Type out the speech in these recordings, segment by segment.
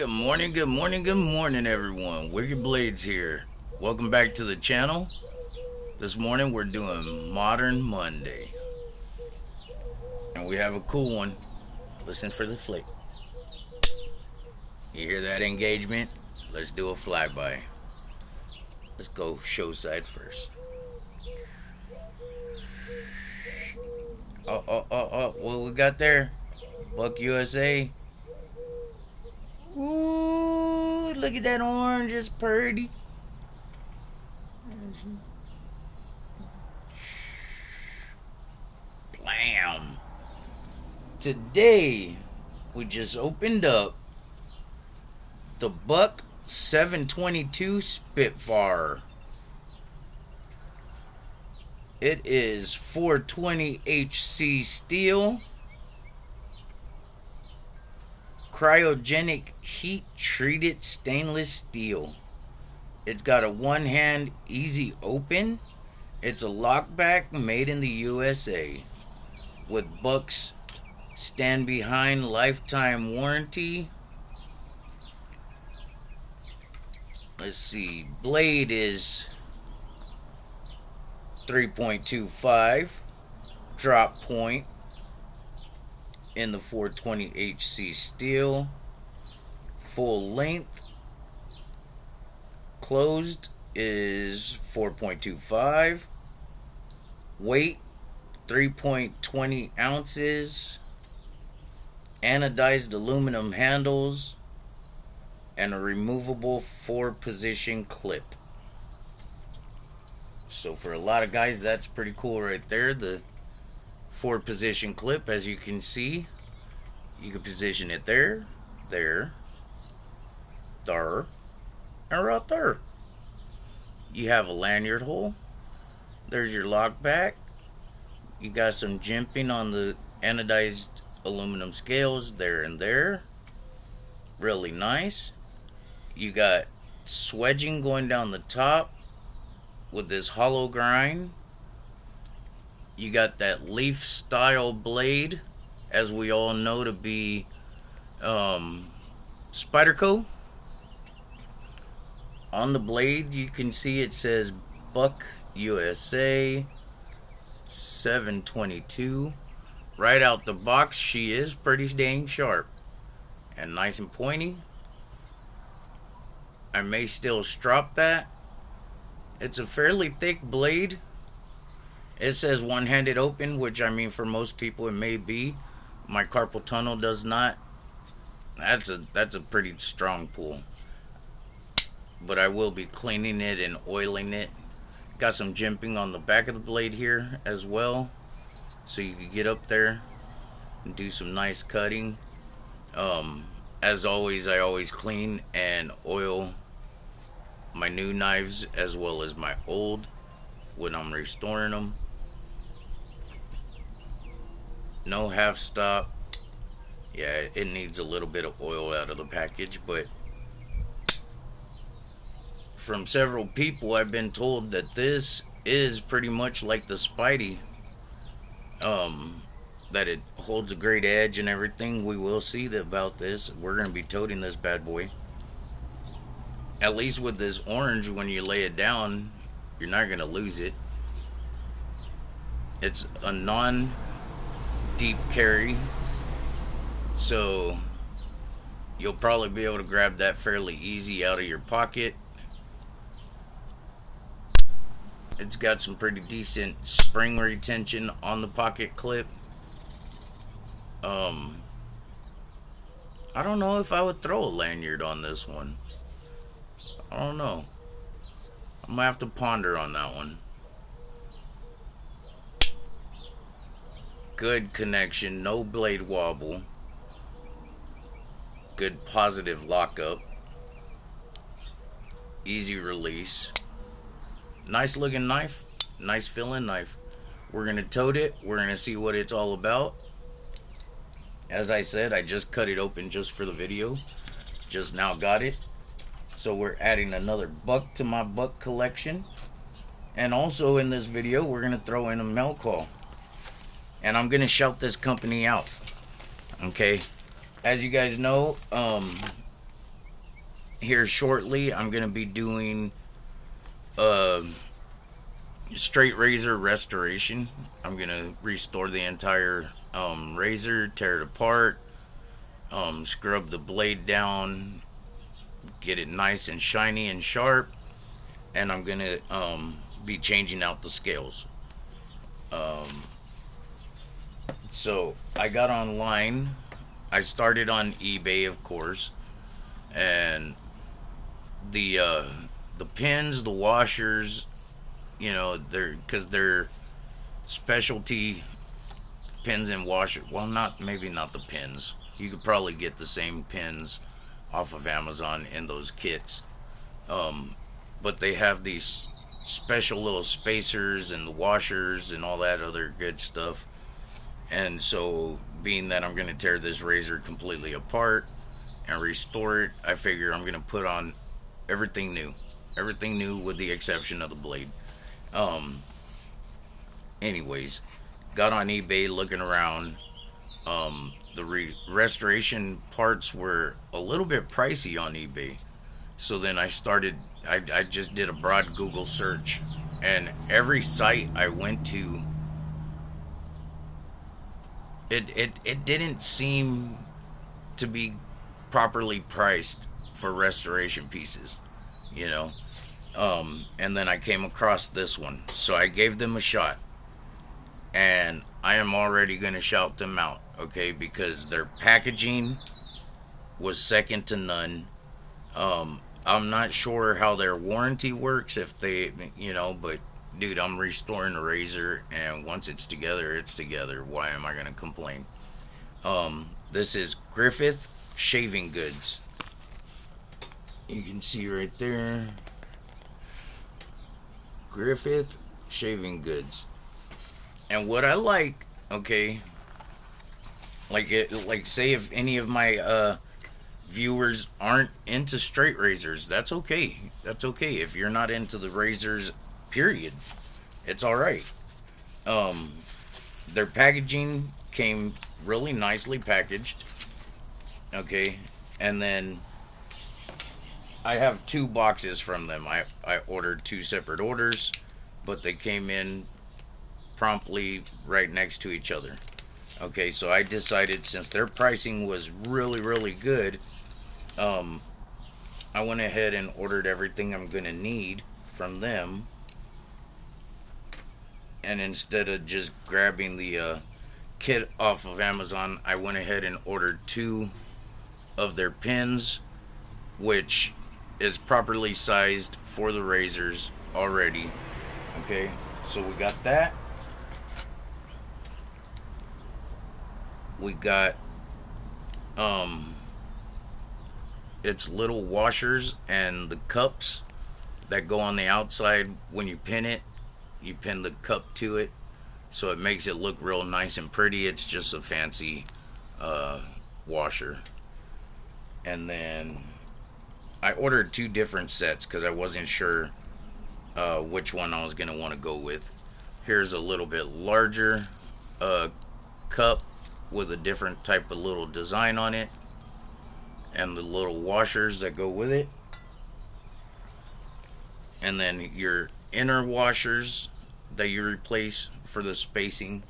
Good morning, good morning, good morning, everyone. Wicked Blades here. Welcome back to the channel. This morning we're doing Modern Monday. And we have a cool one. Listen for the flick. You hear that engagement? Let's do a flyby. Let's go show side first. Oh, what we got there? Buck USA. Ooh, look at that orange, it's pretty. Blam. Today, we just opened up the Buck 722 Spitfire. It is 420 HC steel, cryogenic heat treated stainless steel. It's got a one-hand easy open. It's a lockback made in the USA with Buck's stand behind lifetime warranty. Let's see, blade is 3.25, drop point in the 420 HC steel, full length closed is 4.25, weight 3.20 ounces, anodized aluminum handles, and a removable 4-position clip. So for a lot of guys, that's pretty cool right there. The 4-position clip, as you can see, you can position it there, and right there. You have a lanyard hole. There's your lock back. You got some jimping on the anodized aluminum scales there and there. Really nice. You got swedging going down the top with this hollow grind. You got that leaf style blade, as we all know to be Spyderco. On the blade you can see it says Buck USA 722. Right out the box, she is pretty dang sharp and nice and pointy. I may still strop that. It's a fairly thick blade. It says one-handed open, which I mean for most people it may be. My carpal tunnel does not. That's a pretty strong pull. But I will be cleaning it and oiling it. Got some jimping on the back of the blade here as well, so you can get up there and do some nice cutting. As always, I always clean and oil my new knives as well as my old when I'm restoring them. No half stop. Yeah, it needs a little bit of oil out of the package, but from several people I've been told that this is pretty much like the Spidey, that it holds a great edge and everything. We will see about this. We're going to be toting this bad boy. At least with this orange, when you lay it down, you're not going to lose it. It's a non-deep carry, so you'll probably be able to grab that fairly easy out of your pocket. It's got some pretty decent spring retention on the pocket clip. I don't know if I would throw a lanyard on this one. I don't know. I'm gonna have to ponder on that one. Good connection, no blade wobble. Good positive lockup. Easy release. Nice looking knife. Nice feeling knife. We're gonna tote it. We're gonna see what it's all about. As I said, I just cut it open just for the video. Just now got it. So we're adding another Buck to my Buck collection. And also in this video, we're going to throw in a mail call. And I'm going to shout this company out. Okay. As you guys know, here shortly, I'm going to be doing a straight razor restoration. I'm going to restore the entire razor, tear it apart, scrub the blade down, get it nice and shiny and sharp, and I'm going to be changing out the scales. Um, so I got online. I started on eBay, of course, and the uh, the pins, the washers, they're specialty pins and washers. Well, not maybe not the pins. You could probably get the same pins off of Amazon in those kits, um, but they have these special little spacers and the washers and all that other good stuff. And so, being that I'm going to tear this razor completely apart and restore it, I figure I'm going to put on everything new. Everything new with the exception of the blade. Um, anyways, got on eBay looking around. The restoration parts were a little bit pricey on eBay. So then I just did a broad Google search. And every site I went to, it didn't seem to be properly priced for restoration pieces, you know. And then I came across this one, so I gave them a shot, and I am already going to shout them out, okay, because their packaging was second to none. I'm not sure how their warranty works, if they, but dude, I'm restoring a razor, and once it's together, it's together. Why am I going to complain? This is Griffith Shaving Goods. You can see right there. Griffith Shaving Goods. And what I like, okay, like say if any of my viewers aren't into straight razors, that's okay. That's okay. If you're not into the razors, period, it's all right. Um, their packaging came really nicely packaged. Okay, and then I have two boxes from them. I ordered two separate orders, but they came in promptly right next to each other. Okay, so I decided, since their pricing was really, really good, um, I went ahead and ordered everything I'm going to need from them. And instead of just grabbing the kit off of Amazon, I went ahead and ordered two of their pins, which is properly sized for the razors already. Okay, so we got that. We got it's little washers and the cups that go on the outside. When you pin it, you pin the cup to it, so it makes it look real nice and pretty. It's just a fancy washer. And then I ordered two different sets because I wasn't sure which one I was going to want to go with. Here's a little bit larger cup with a different type of little design on it, and the little washers that go with it. And then your inner washers that you replace for the spacing.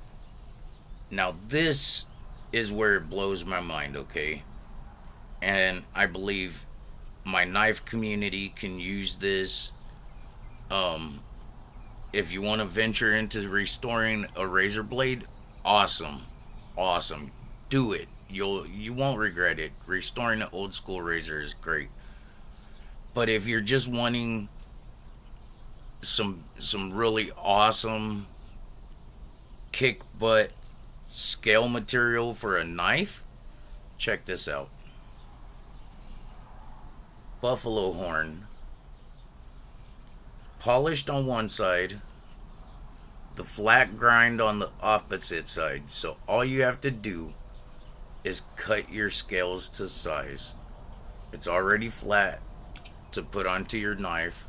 Now, this is where it blows my mind, okay? And I believe my knife community can use this. If you want to venture into restoring a razor blade, awesome, awesome, do it. You won't regret it. Restoring an old school razor is great. But if you're just wanting some really awesome kick butt scale material for a knife, check this out. Buffalo horn, polished on one side, the flat grind on the opposite side. So all you have to do is cut your scales to size. It's already flat to put onto your knife.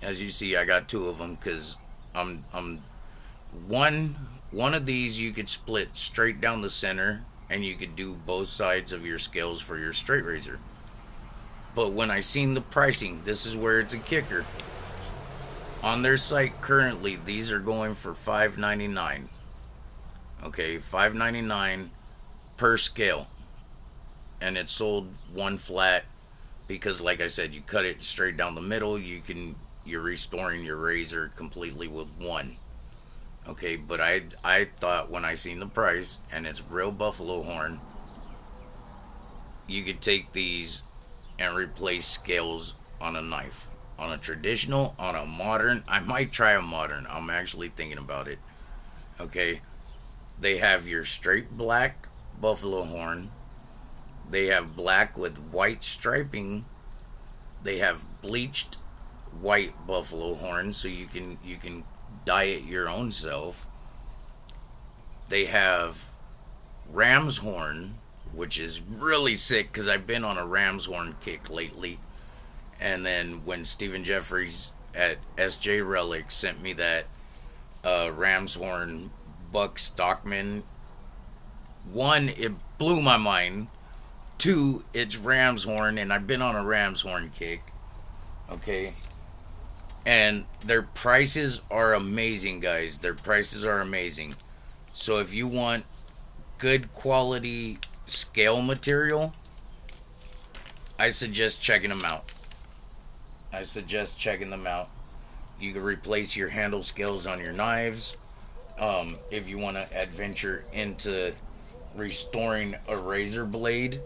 As you see, I got two of them because I'm one of these you could split straight down the center, and you could do both sides of your scales for your straight razor. But when I seen the pricing, this is where it's a kicker. On their site currently, these are going for $5.99. Okay, $5.99 per scale. And it's sold one flat because, like I said, you cut it straight down the middle. You're restoring your razor completely with one. Okay, but I thought when I seen the price and it's real buffalo horn, you could take these and replace scales on a knife. On a traditional, on a modern. I might try a modern. I'm actually thinking about it. Okay, they have your straight black buffalo horn. They have black with white striping. They have bleached white buffalo horn, so you can dye it your own self. They have ram's horn, which is really sick because I've been on a ram's horn kick lately. And then when Stephen Jeffries at SJ Relic sent me that ram's horn Buck Stockman, one, it blew my mind. Two, it's ram's horn, and I've been on a ram's horn kick. Okay, and their prices are amazing, guys. Their prices are amazing. So if you want good quality scale material, I suggest checking them out. I suggest checking them out. You can replace your handle scales on your knives. If you want to adventure into restoring a razor blade,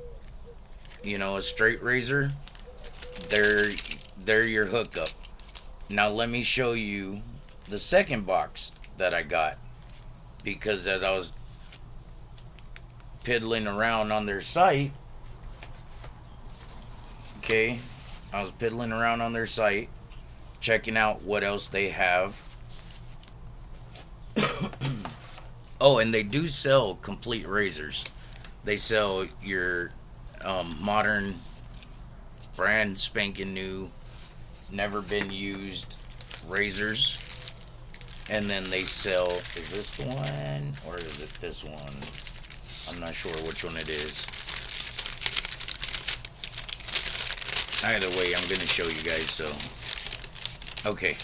a straight razor, they're your hookup. Now let me show you the second box that I got, because as I was piddling around on their site, okay, I was piddling around on their site, checking out what else they have. Oh, and they do sell complete razors. They sell your modern, brand spanking new, never been used razors. And then they sell, is this the one or is it this one? I'm not sure which one it is. Either way, I'm going to show you guys, so. Okay.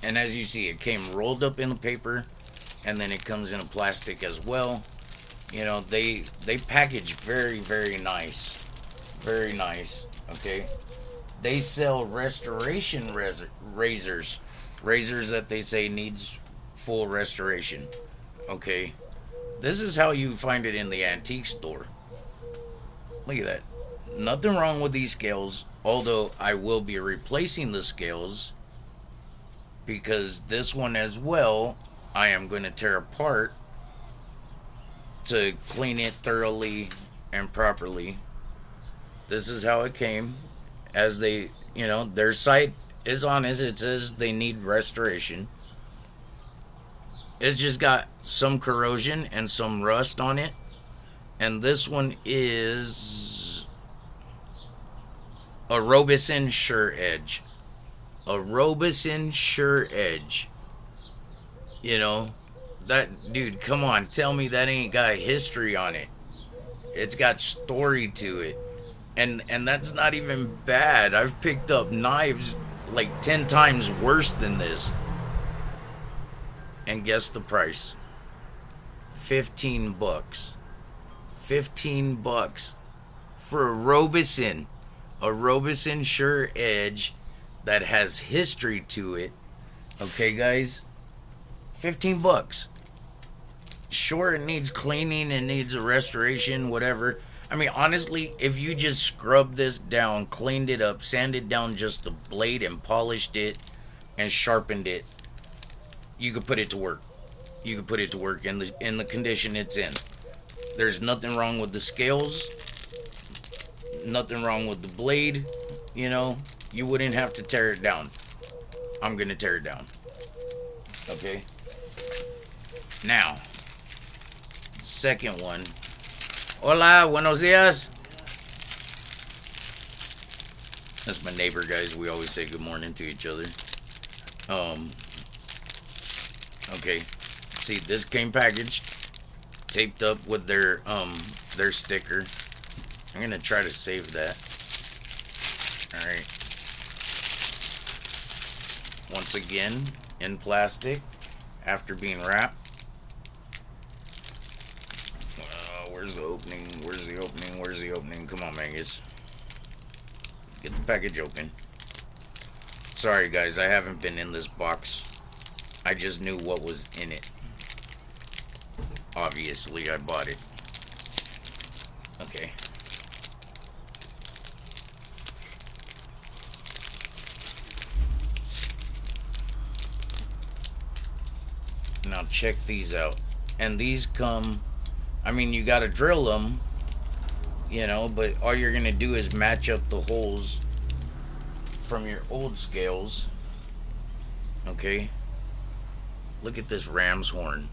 And as you see, it came rolled up in the paper, and then it comes in a plastic as well. They package very, very nice. Very nice, okay? They sell restoration razors. Razors that they say needs full restoration, okay? This is how you find it in the antique store. Look at that. Nothing wrong with these scales, although I will be replacing the scales, because this one as well, I am going to tear apart to clean it thoroughly and properly. This is how it came. As they, their site is honest. It says they need restoration. It's just got some corrosion and some rust on it. And this one is a Robeson Sure Edge. A Robeson Sure Edge. That, dude, come on, tell me that ain't got history on it. It's got story to it. And that's not even bad. I've picked up knives like 10 times worse than this. And guess the price. $15. $15 for a Robeson. A Robeson Sure Edge that has history to it. Okay, guys? $15. Sure, it needs cleaning, it needs a restoration, whatever. I mean, honestly, if you just scrubbed this down, cleaned it up, sanded down just the blade and polished it and sharpened it, you could put it to work. You could put it to work in the condition it's in. There's nothing wrong with the scales. Nothing wrong with the blade. You wouldn't have to tear it down. I'm going to tear it down. Okay? Now, second one. Hola, buenos dias. That's my neighbor, guys. We always say good morning to each other. Okay. See, this came packaged. taped up with their sticker. I'm gonna try to save that. Alright. Once again, in plastic, after being wrapped. Where's the opening? Where's the opening? Where's the opening? Come on, Mangus. Get the package open. Sorry, guys, I haven't been in this box. I just knew what was in it. Obviously, I bought it. Okay. Now check these out. And these come, I mean, you gotta drill them, you know, but all you're gonna do is match up the holes from your old scales. Okay. Look at this ram's horn.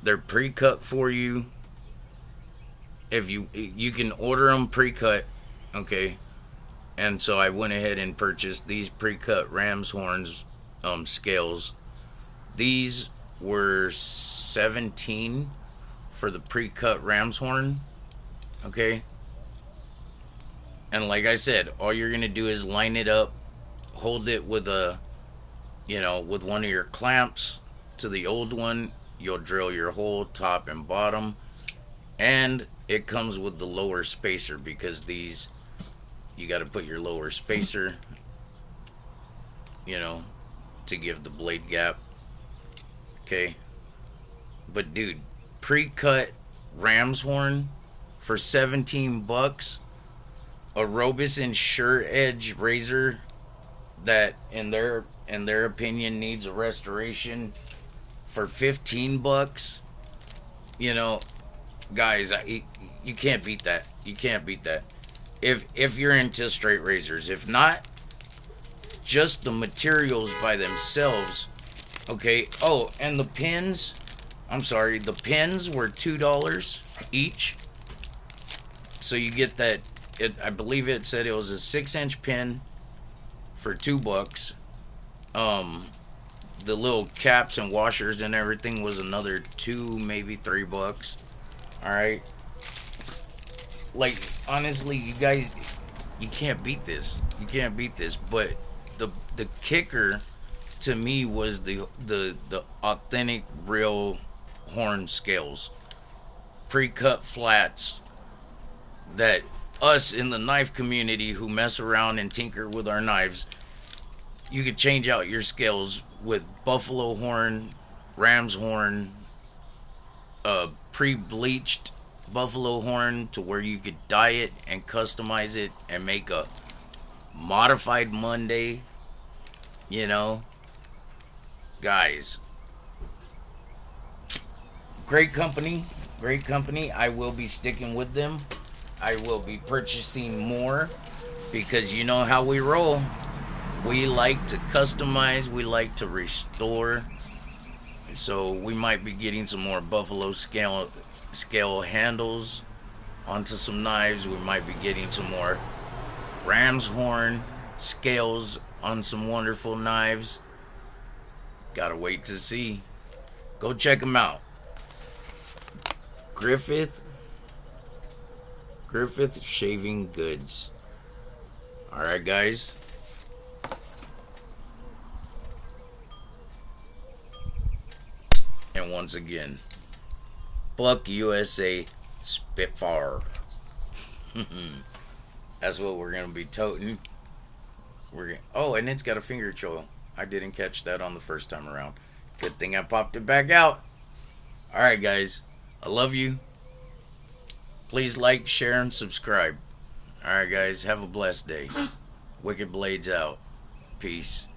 They're pre-cut for you. If you can order them pre-cut, okay. And so I went ahead and purchased these pre-cut ram's horns scales. These were $17 for the pre-cut ram's horn, okay. And like I said, all you're gonna do is line it up, hold it with a, you know, with one of your clamps to the old one. You'll drill your hole top and bottom, and it comes with the lower spacer, because these, you got to put your lower spacer, you know, to give the blade gap. Okay. But dude, pre-cut ram's horn for $17, a Robeson Sure Edge razor that in their opinion needs a restoration for $15. You know, guys, you can't beat that. You can't beat that. If you're into straight razors, if not, just the materials by themselves. Okay. Oh, and the pins. I'm sorry. The pins were $2 each. So you get that. I believe it said it was a 6-inch pin for $2. The little caps and washers and everything was another $2, maybe $3. All right. Like, honestly, you guys, you can't beat this. You can't beat this. But the kicker to me was the authentic real horn scales, pre-cut flats that us in the knife community who mess around and tinker with our knives, you could change out your scales with buffalo horn, ram's horn, pre-bleached buffalo horn, to where you could dye it and customize it and make a modified Monday. You know, guys, great company. I will be sticking with them. I will be purchasing more, because you know how we roll. We like to customize, we like to restore. So we might be getting some more buffalo scale handles onto some knives. We might be getting some more ram's horn scales on some wonderful knives. Gotta wait to see. Go check them out. Griffith Shaving Goods. Alright, guys. And once again, Buck USA Spitfire. That's what we're going to be toting. Oh, and it's got a finger choil. I didn't catch that on the first time around. Good thing I popped it back out. Alright, guys. I love you. Please like, share, and subscribe. Alright, guys. Have a blessed day. Wicked Blades out. Peace.